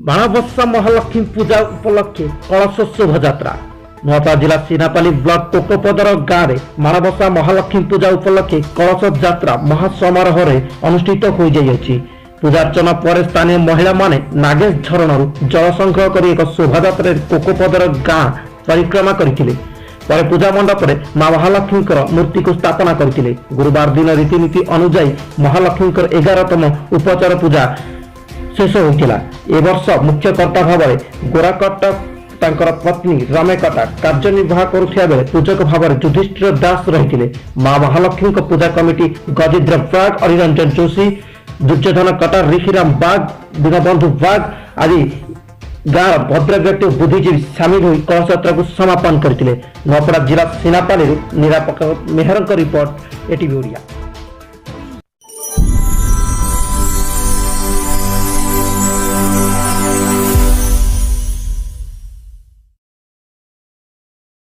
माणबसा महालक्ष्मी पूजा उपलक्षे कलश शोभायात्रा नुआपड़ा जिला सीनापाली ब्लॉक कोकोपदर गाँव में माणबसा महालक्ष्मी पूजा उपलक्षे कलश यात्रा महासमारोह अनुष्ठित हो जाइए। पूजार्चना पर स्थानीय महिला माने नागेश झरण जल संग्रह कर एक शोभायात्रा कोकोपदर गाँव परिक्रमा करथिले। पर पूजा मंडप में मां महालक्ष्मी मूर्ति को स्थापना करथिले। गुरुवार दिन रीतिनीति अनुଯାयी महालक्ष्मी 11तम उपचार पूजा शेष होता। ए वर्ष मुख्यकर्ता भाव गोराकट तांकर पत्नी रामेकटा कार्यनिर्वाह करुथिया बेले पूजक भाव युधिष्ठिर दास रही। मां महालक्ष्मी पूजा कमिटी गजेन्द्र बाग, अरिरंजन जोशी, दुर्योधन कटा, ऋषिराम बाग, दीनबंधु बाग आदि गाँव भद्र व्यक्ति बुद्धिजीवी सामिल हो कलश यात्रा को समापन करते। नुआपड़ा जिला सीनापाली निरापक मेहर रिपोर्ट एटीवी ओडिया।